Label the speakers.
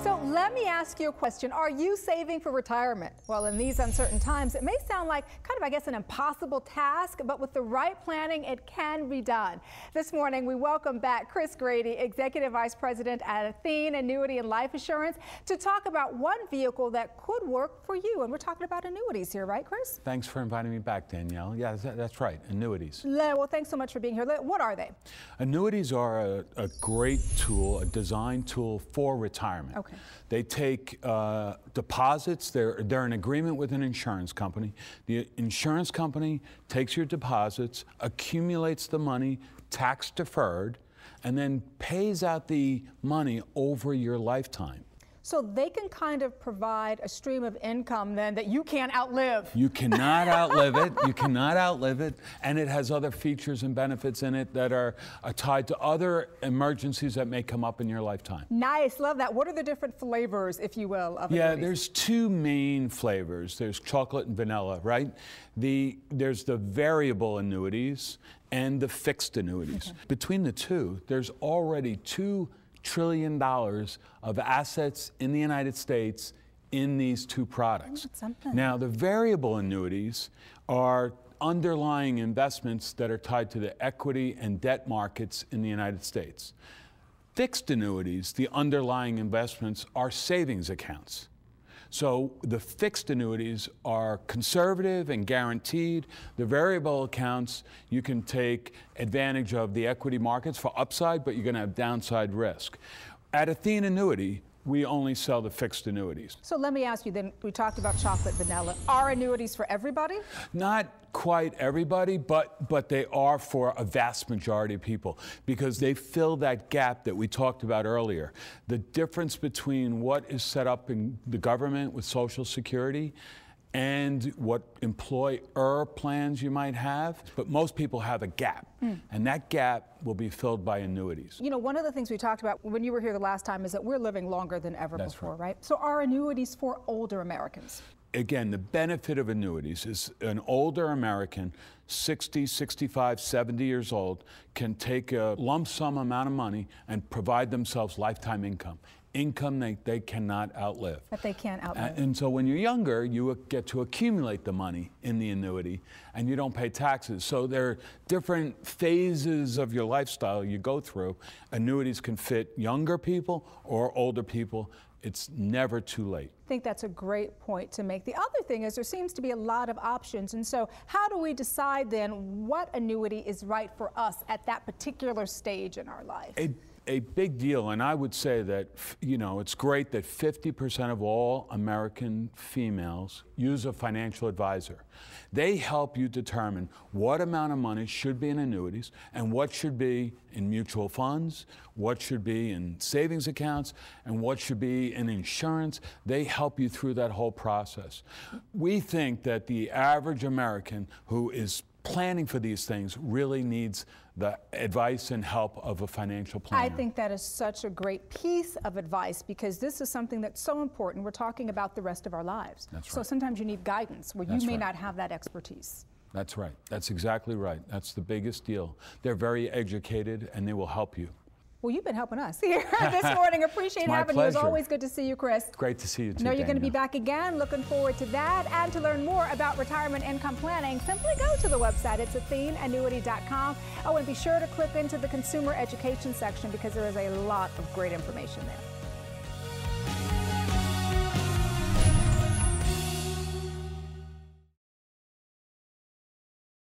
Speaker 1: So let me ask you a question. Are you saving for retirement? Well, in these uncertain times, it may sound like kind of, I guess, an impossible task, but with the right planning, it can be done. This morning, we welcome back Chris Grady, Executive Vice President at Athene Annuity and Life Assurance, to talk about one vehicle that could work for you. And we're talking about annuities here, right, Chris?
Speaker 2: Thanks for inviting me back, Danielle. Yeah, that's right, annuities.
Speaker 1: Well, thanks so much for being here. What are they?
Speaker 2: Annuities are a great tool, a design tool for retirement.
Speaker 1: Okay.
Speaker 2: They take deposits. They're in agreement with an insurance company. The insurance company takes your deposits, accumulates the money, tax deferred, and then pays out the money over your lifetime.
Speaker 1: So they can kind of provide a stream of income then that you can't outlive.
Speaker 2: You cannot outlive it. You cannot outlive it. And it has other features and benefits in it that are tied to other emergencies that may come up in your lifetime.
Speaker 1: Nice. Love that. What are the different flavors, if you will, of
Speaker 2: Yeah,
Speaker 1: annuities?
Speaker 2: there's two main flavors. There's chocolate and vanilla, right? There's the variable annuities and the fixed annuities. Okay. Between the two, there's already $2 trillion of assets in the United States in these two products. Now, the variable annuities are underlying investments that are tied to the equity and debt markets in the United States. Fixed annuities, the underlying investments, are savings accounts. So the fixed annuities are conservative and guaranteed. The variable accounts, you can take advantage of the equity markets for upside, but you're going to have downside risk. At Athene Annuity, we only sell the fixed annuities.
Speaker 1: So let me ask you then, we talked about chocolate, vanilla. Are annuities for everybody?
Speaker 2: Not quite everybody, but they are for a vast majority of people because they fill that gap that we talked about earlier. The difference between what is set up in the government with Social Security and what employer plans you might have, but most people have a gap, and that gap will be filled by annuities.
Speaker 1: You know, one of the things we talked about when you were here the last time is that we're living longer than ever before, right? So are annuities for older Americans?
Speaker 2: Again, the benefit of annuities is an older American, 60, 65, 70 years old, can take a lump sum amount of money and provide themselves lifetime income. Income they cannot outlive.
Speaker 1: That they can't outlive.
Speaker 2: And so when you're younger, you get to accumulate the money in the annuity and you don't pay taxes. So there are different phases of your lifestyle you go through. Annuities can fit younger people or older people. It's never too late.
Speaker 1: I think that's a great point to make. The other thing is there seems to be a lot of options. And so how do we decide then what annuity is right for us at that particular stage in our life?
Speaker 2: A big deal, and I would say that, you know, it's great that 50% of all American females use a financial advisor. They help you determine what amount of money should be in annuities and what should be in mutual funds, what should be in savings accounts, and what should be in insurance. They help you through that whole process. We think that the average American who is planning for these things really needs the advice and help of a financial planner.
Speaker 1: I think that is such a great piece of advice because this is something that's so important. We're talking about the rest of our lives.
Speaker 2: That's right.
Speaker 1: So sometimes you need guidance where you may not have that expertise.
Speaker 2: That's right. That's exactly right. That's the biggest deal. They're very educated and they will help you.
Speaker 1: Well, you've been helping us here this morning. Appreciate having you. It's always good to see you, Chris.
Speaker 2: Great to see you too,
Speaker 1: I know you're
Speaker 2: Danielle.
Speaker 1: going to be back again. Looking forward to that. And to learn more about retirement income planning, simply go to the website. It's AtheneAnnuity.com. Oh, and be sure to click into the consumer education section because there is a lot of great information there.